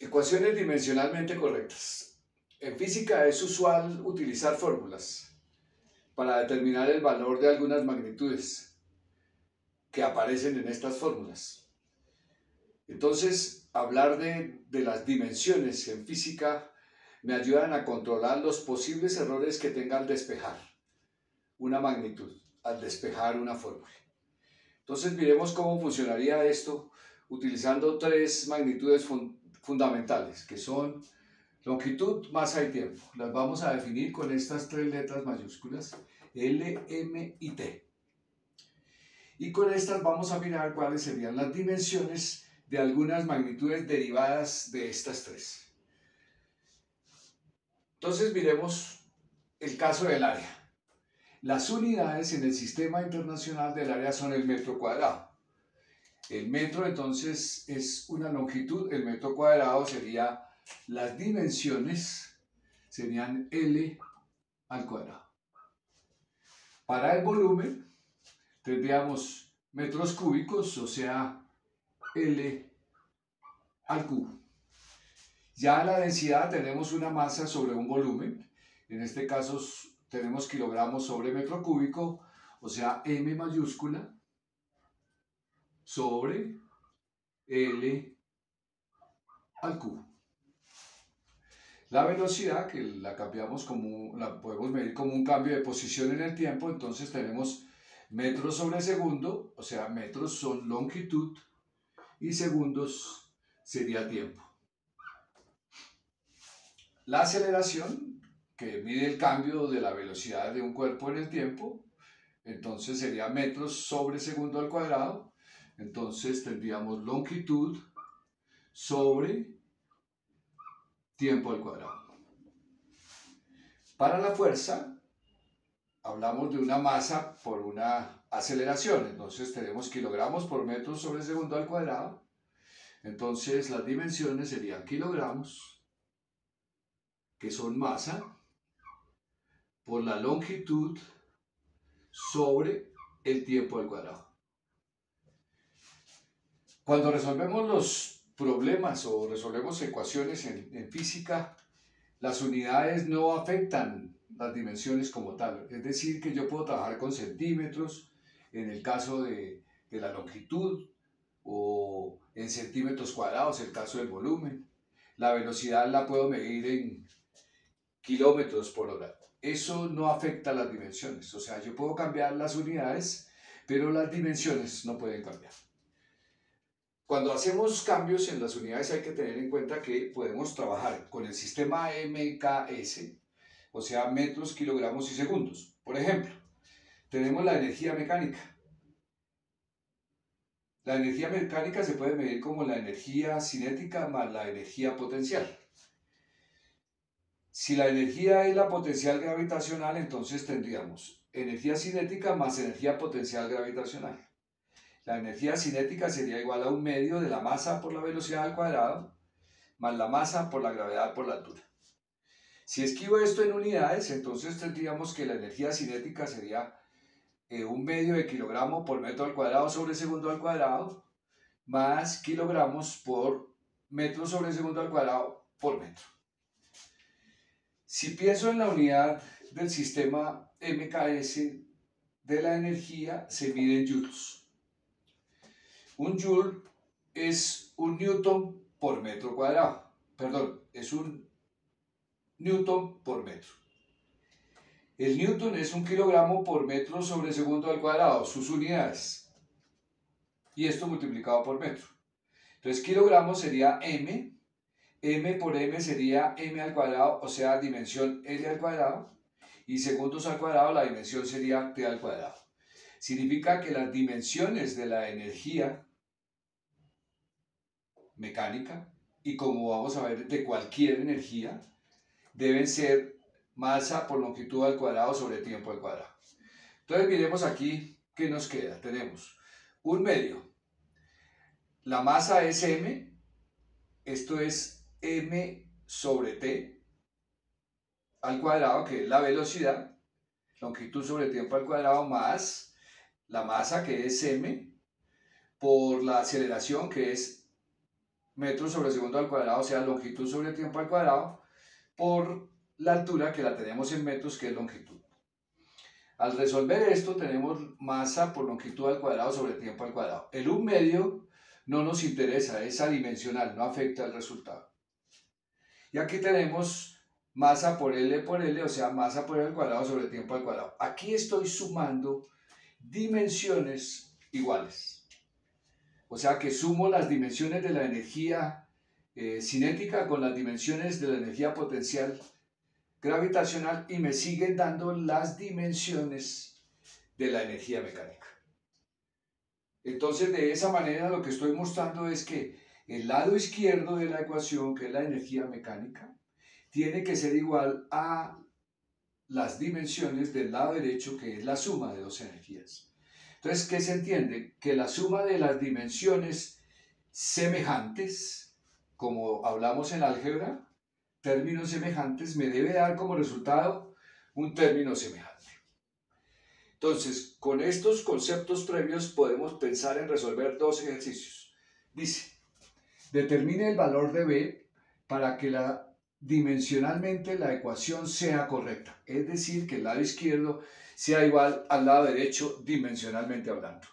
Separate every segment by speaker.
Speaker 1: Ecuaciones dimensionalmente correctas. En física es usual utilizar fórmulas para determinar el valor de algunas magnitudes que aparecen en estas fórmulas. Entonces, hablar de las dimensiones en física me ayudan a controlar los posibles errores que tenga al despejar una magnitud, al despejar una fórmula. Entonces, miremos cómo funcionaría esto utilizando tres magnitudes fundamentales, que son longitud, masa y tiempo. Las vamos a definir con estas tres letras mayúsculas, L, M y T. Y con estas vamos a mirar cuáles serían las dimensiones de algunas magnitudes derivadas de estas tres. Entonces miremos el caso del área. Las unidades en el sistema internacional del área son el metro cuadrado. El metro entonces es una longitud, el metro cuadrado sería las dimensiones, serían L al cuadrado. Para el volumen tendríamos metros cúbicos, o sea, L al cubo. Ya la densidad tenemos una masa sobre un volumen, en este caso tenemos kilogramos sobre metro cúbico, o sea, M mayúscula sobre L al cubo. La velocidad, que la cambiamos la podemos medir como un cambio de posición en el tiempo, entonces tenemos metros sobre segundo, o sea, metros son longitud y segundos sería tiempo. La aceleración, que mide el cambio de la velocidad de un cuerpo en el tiempo, entonces sería metros sobre segundo al cuadrado, entonces tendríamos longitud sobre tiempo al cuadrado. Para la fuerza, hablamos de una masa por una aceleración, entonces tenemos kilogramos por metro sobre segundo al cuadrado, entonces las dimensiones serían kilogramos, que son masa, por la longitud sobre el tiempo al cuadrado. Cuando resolvemos los problemas o resolvemos ecuaciones en física, las unidades no afectan las dimensiones como tal. Es decir, que yo puedo trabajar con centímetros en el caso de la longitud o en centímetros cuadrados en el caso del volumen. La velocidad la puedo medir en kilómetros por hora. Eso no afecta las dimensiones. O sea, yo puedo cambiar las unidades, pero las dimensiones no pueden cambiar. Cuando hacemos cambios en las unidades hay que tener en cuenta que podemos trabajar con el sistema MKS, o sea, metros, kilogramos y segundos. Por ejemplo, tenemos la energía mecánica. La energía mecánica se puede medir como la energía cinética más la energía potencial. Si la energía es la potencial gravitacional, entonces tendríamos energía cinética más energía potencial gravitacional. La energía cinética sería igual a un medio de la masa por la velocidad al cuadrado, más la masa por la gravedad por la altura. Si escribo esto en unidades, entonces tendríamos que la energía cinética sería un medio de kilogramo por metro al cuadrado sobre segundo al cuadrado, más kilogramos por metro sobre segundo al cuadrado por metro. Si pienso en la unidad del sistema MKS de la energía, se mide en joules. Un joule es un newton por metro cuadrado. Perdón, es un newton por metro. El newton es un kilogramo por metro sobre segundo al cuadrado, sus unidades. Y esto multiplicado por metro. Entonces, kilogramos sería m. M por m sería m al cuadrado, o sea, dimensión L al cuadrado. Y segundos al cuadrado, la dimensión sería T al cuadrado. Significa que las dimensiones de la energía mecánica, y como vamos a ver de cualquier energía, deben ser masa por longitud al cuadrado sobre tiempo al cuadrado. Entonces miremos aquí qué nos queda. Tenemos un medio. La masa es m, esto es m sobre t al cuadrado, que es la velocidad, longitud sobre tiempo al cuadrado, más la masa, que es m, por la aceleración, que es metros sobre segundo al cuadrado, o sea, longitud sobre tiempo al cuadrado, por la altura que la tenemos en metros, que es longitud. Al resolver esto, tenemos masa por longitud al cuadrado sobre tiempo al cuadrado. El 1/2 no nos interesa, es adimensional, no afecta al resultado. Y aquí tenemos masa por L, o sea, masa por L al cuadrado sobre tiempo al cuadrado. Aquí estoy sumando dimensiones iguales. O sea que sumo las dimensiones de la energía cinética con las dimensiones de la energía potencial gravitacional y me siguen dando las dimensiones de la energía mecánica. Entonces, de esa manera lo que estoy mostrando es que el lado izquierdo de la ecuación, que es la energía mecánica, tiene que ser igual a las dimensiones del lado derecho, que es la suma de dos energías. Entonces, ¿qué se entiende? Que la suma de las dimensiones semejantes, como hablamos en álgebra, términos semejantes, me debe dar como resultado un término semejante. Entonces, con estos conceptos previos podemos pensar en resolver dos ejercicios. Dice, determine el valor de B para que dimensionalmente la ecuación sea correcta. Es decir, que el lado izquierdo sea igual al lado derecho dimensionalmente hablando.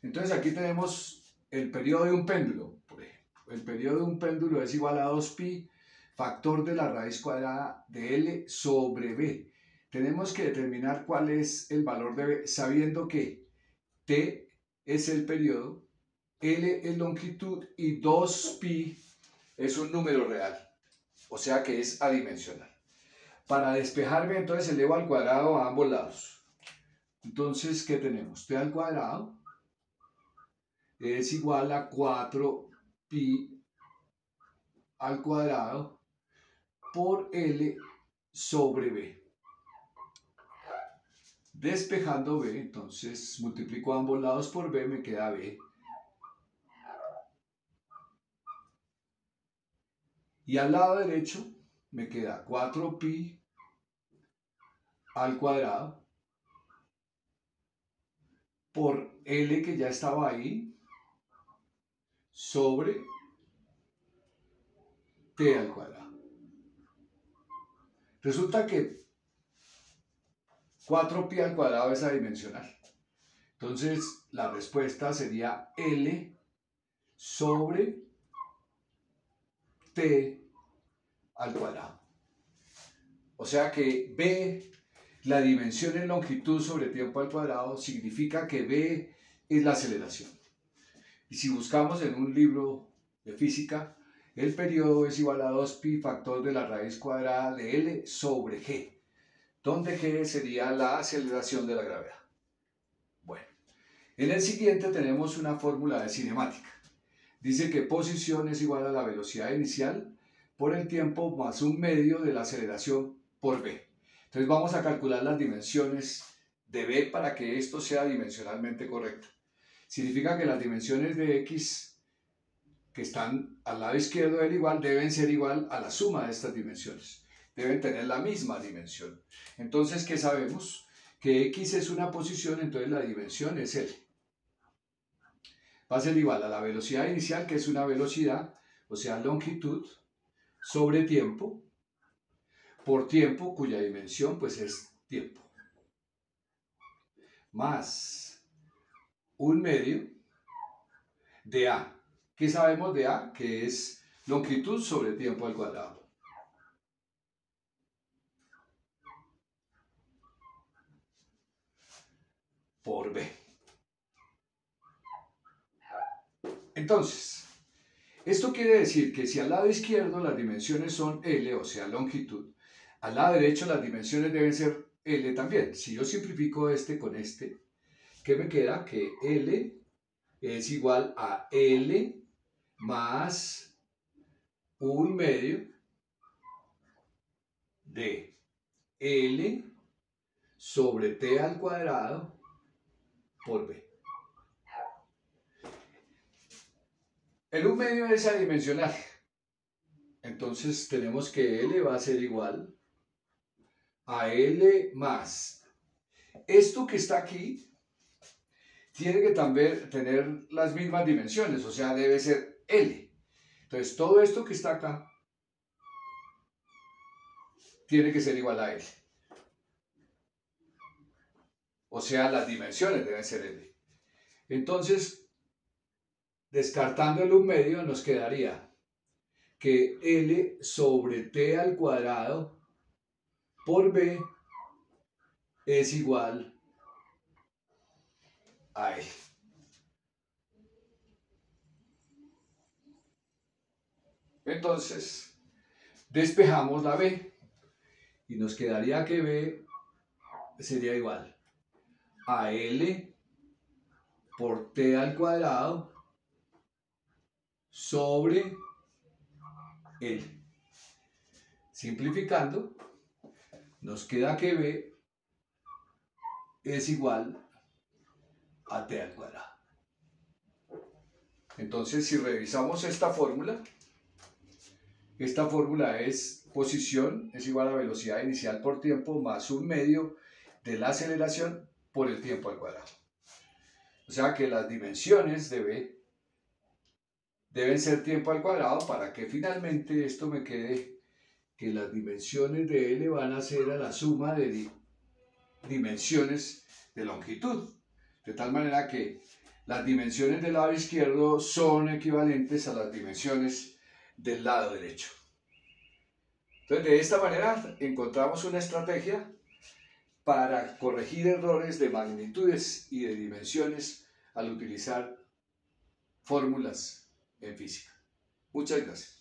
Speaker 1: Entonces aquí tenemos el periodo de un péndulo, por ejemplo. El periodo de un péndulo es igual a 2pi factor de la raíz cuadrada de L sobre B. Tenemos que determinar cuál es el valor de B, sabiendo que T es el periodo, L es longitud y 2pi es un número real, o sea que es adimensional. Para despejarme, entonces elevo al cuadrado a ambos lados. Entonces, ¿qué tenemos? T al cuadrado es igual a 4pi al cuadrado por L sobre B. Despejando B, entonces multiplico ambos lados por B, me queda B. Y al lado derecho me queda 4pi al cuadrado por L, que ya estaba ahí, sobre T al cuadrado. Resulta que 4pi al cuadrado es adimensional. Entonces, la respuesta sería L sobre T al cuadrado. O sea que B, la dimensión en longitud sobre tiempo al cuadrado, significa que B es la aceleración. Y si buscamos en un libro de física, el periodo es igual a 2pi factor de la raíz cuadrada de L sobre G, donde G sería la aceleración de la gravedad. Bueno, en el siguiente tenemos una fórmula de cinemática. Dice que posición es igual a la velocidad inicial por el tiempo más 1/2 de la aceleración por B. Entonces vamos a calcular las dimensiones de B para que esto sea dimensionalmente correcto. Significa que las dimensiones de X que están al lado izquierdo del igual deben ser igual a la suma de estas dimensiones. Deben tener la misma dimensión. Entonces, ¿qué sabemos? Que X es una posición, entonces la dimensión es L. Va a ser igual a la velocidad inicial, que es una velocidad, o sea, longitud, sobre tiempo, por tiempo, cuya dimensión pues es tiempo, más 1/2 de A. ¿Qué sabemos de A? Que es longitud sobre tiempo al cuadrado. Por B. Entonces, esto quiere decir que si al lado izquierdo las dimensiones son L, o sea, longitud, al lado derecho las dimensiones deben ser L también. Si yo simplifico este con este, ¿qué me queda? Que L es igual a L más 1/2 de L sobre T al cuadrado por B. El 1/2 es adimensional. Entonces tenemos que L va a ser igual a L más. Esto que está aquí tiene que también tener las mismas dimensiones, o sea, debe ser L. Entonces todo esto que está acá tiene que ser igual a L. O sea, las dimensiones deben ser L. Entonces, descartando el 1/2 nos quedaría que L sobre T al cuadrado por B es igual a L. Entonces, despejamos la B y nos quedaría que B sería igual a L por T al cuadrado sobre L. Simplificando, nos queda que B es igual a T al cuadrado. Entonces, si revisamos esta fórmula es posición es igual a velocidad inicial por tiempo más 1/2 de la aceleración por el tiempo al cuadrado. O sea que las dimensiones de B deben ser tiempo al cuadrado para que finalmente esto me quede que las dimensiones de L van a ser a la suma de dimensiones de longitud. De tal manera que las dimensiones del lado izquierdo son equivalentes a las dimensiones del lado derecho. Entonces, de esta manera encontramos una estrategia para corregir errores de magnitudes y de dimensiones al utilizar fórmulas en física. Muchas gracias.